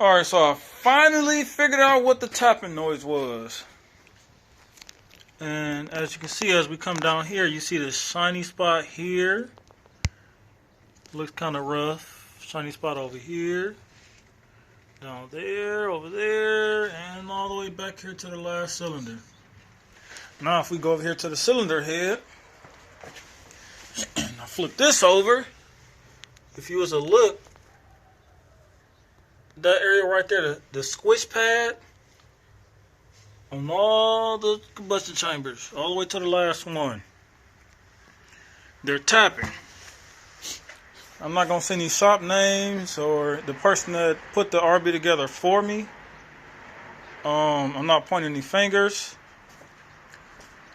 Alright, so I finally figured out what the tapping noise was. And as you can see, as we come down here, you see this shiny spot here. Looks kind of rough. Shiny spot over here. Down there, over there, and all the way back here to the last cylinder. Now if we go over here to the cylinder head, and I flip this over, if you was to look, that area right there, the squish pad on all the combustion chambers, all the way to the last one, they're tapping. I'm not going to say any shop names or the person that put the RB together for me. I'm not pointing any fingers.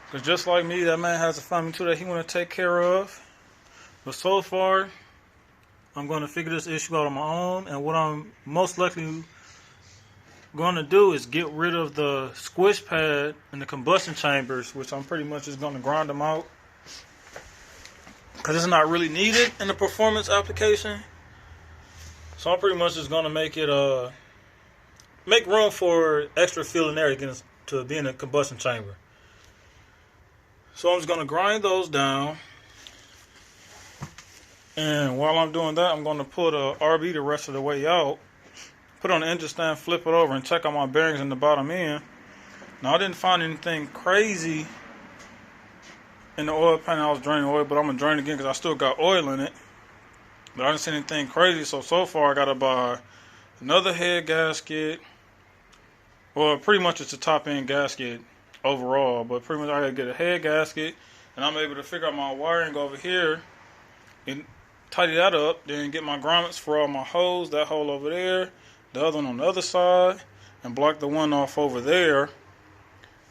Because just like me, that man has a family too that he want to take care of. But so far, I'm going to figure this issue out on my own. And what I'm most likely going to do is get rid of the squish pad in the combustion chambers, which I'm pretty much just going to grind them out. Because it's not really needed in the performance application. So I'm pretty much just going to make it, make room for extra fuel and air to be in a combustion chamber. So I'm just going to grind those down. And while I'm doing that, I'm going to pull the RB the rest of the way out. Put it on the engine stand, flip it over, and check out my bearings in the bottom end. Now, I didn't find anything crazy in the oil pan. I was draining oil, but I'm going to drain again because I still got oil in it. But I didn't see anything crazy. So far, I got to buy another head gasket. Well, pretty much it's a top end gasket overall, but pretty much I got to get a head gasket. And I'm able to figure out my wiring over here and tidy that up. Then get my grommets for all my holes. That hole over there. The other one on the other side. And block the one off over there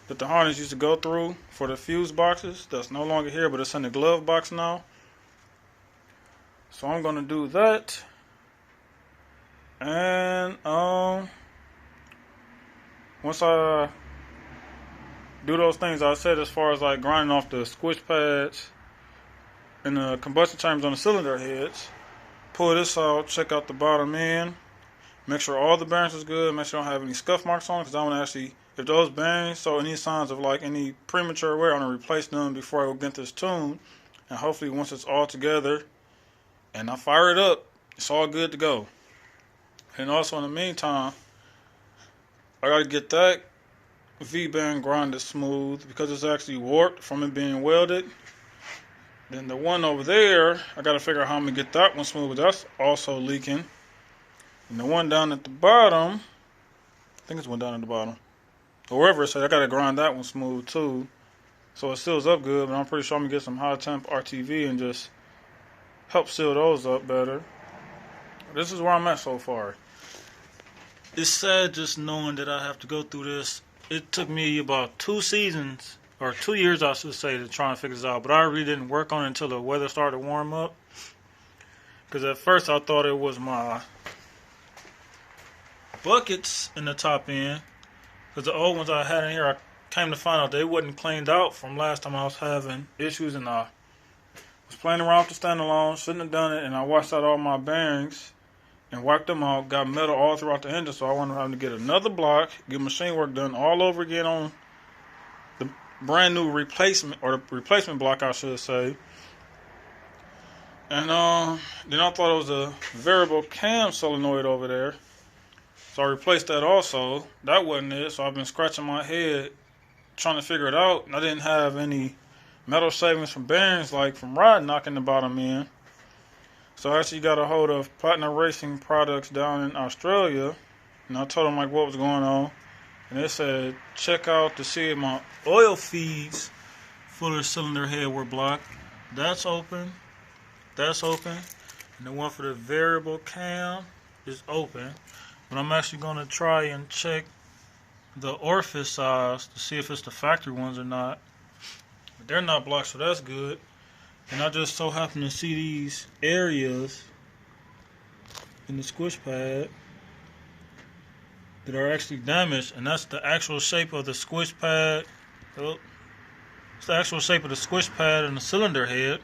that the harness used to go through for the fuse boxes. That's no longer here, but it's in the glove box now. So I'm going to do that. And once I do those things I said as far as like grinding off the squish pads and the combustion chambers on the cylinder heads, pull this out, check out the bottom end, make sure all the bearings is good, make sure I don't have any scuff marks on it, because I want to actually, if those bearings show any signs of like any premature wear, I'm going to replace them before I go get this tuned. And hopefully once it's all together and I fire it up, it's all good to go. And also in the meantime, I got to get that V-band grinded smooth because it's actually warped from it being welded. Then the one over there, I got to figure out how I'm going to get that one smooth, but that's also leaking. And the one down at the bottom, I think it's one down at the bottom, or wherever it's at, I got to grind that one smooth too. So it seals up good, but I'm pretty sure I'm going to get some high temp RTV and just help seal those up better. This is where I'm at so far. It's sad just knowing that I have to go through this. It took me about 2 seasons, or 2 years I should say, to try and figure this out. But I really didn't work on it until the weather started to warm up. Because at first I thought it was my buckets in the top end. Because the old ones I had in here, I came to find out they wasn't cleaned out from last time I was having issues. And I was playing around with the standalone, shouldn't have done it. And I washed out all my bearings and wiped them out. Got metal all throughout the engine. So I wanted to get another block, get machine work done all over again on the brand new replacement, or the replacement block I should say. And then I thought it was a variable cam solenoid over there. So I replaced that also. That wasn't it. So I've been scratching my head trying to figure it out. And I didn't have any metal shavings from bearings, like from rod knocking the bottom end. So I actually got a hold of Platinum Racing Products down in Australia. And I told them like what was going on. And they said, check out to see if my oil feeds for the cylinder head were blocked. That's open. That's open. And the one for the variable cam is open. But I'm actually going to try and check the orifice size to see if it's the factory ones or not. But they're not blocked, so that's good. And I just so happen to see these areas in the squish pad that are actually damaged, and that's the actual shape of the squish pad. Oh, it's the actual shape of the squish pad and the cylinder head.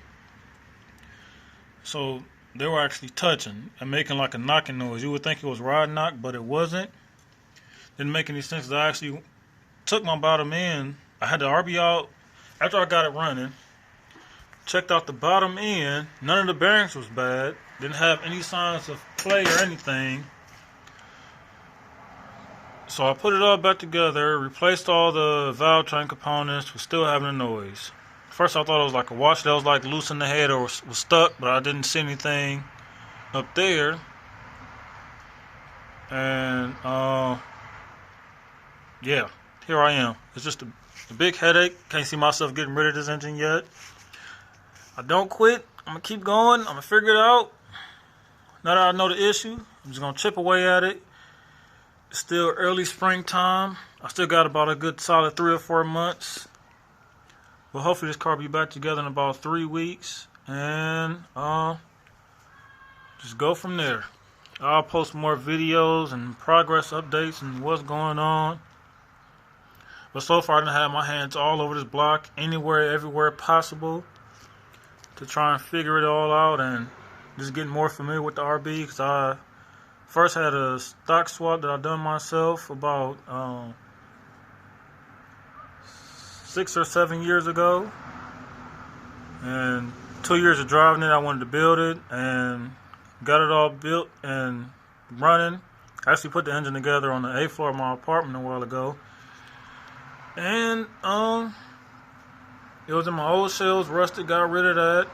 So they were actually touching and making like a knocking noise. You would think it was rod knock, but it wasn't. Didn't make any sense. I actually took my bottom end. I had the RB out after I got it running. Checked out the bottom end. None of the bearings was bad. Didn't have any signs of play or anything. So I put it all back together, replaced all the valve train components, was still having a noise. First I thought it was like a washer that was like loose in the head or was stuck, but I didn't see anything up there. And yeah, here I am. It's just a big headache. Can't see myself getting rid of this engine yet. I don't quit. I'm gonna keep going. I'm gonna figure it out. Now that I know the issue, I'm just gonna chip away at it. It's still early springtime. I still got about a good solid 3 or 4 months. But hopefully this car will be back together in about 3 weeks. And just go from there. I'll post more videos and progress updates and what's going on. But so far I done had my hands all over this block, anywhere, everywhere possible, to try and figure it all out and just getting more familiar with the RB, because I first had a stock swap that I done myself about 6 or 7 years ago, and 2 years of driving it, I wanted to build it and got it all built and running. I actually put the engine together on the 8th floor of my apartment a while ago, and it was in my old shells, rusted, got rid of that,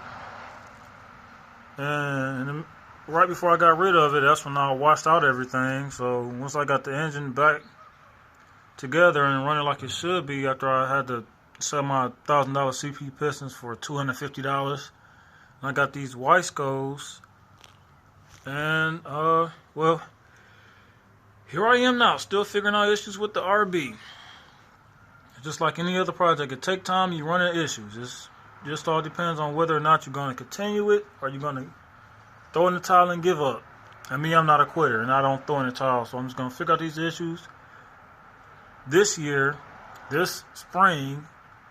and right before I got rid of it, that's when I washed out everything. So once I got the engine back together and running like it should be, after I had to sell my $1,000 CP pistons for $250, and I got these Weiscos, and well, here I am now, still figuring out issues with the RB. Just like any other project, it takes time. You run into issues. It just all depends on whether or not you're going to continue it or you're going to throw in the towel and give up. And me, I'm not a quitter, and I don't throw in the towel. So I'm just going to figure out these issues this year, this spring,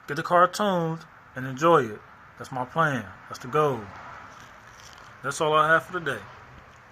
get the car tuned, and enjoy it. That's my plan. That's the goal. That's all I have for today.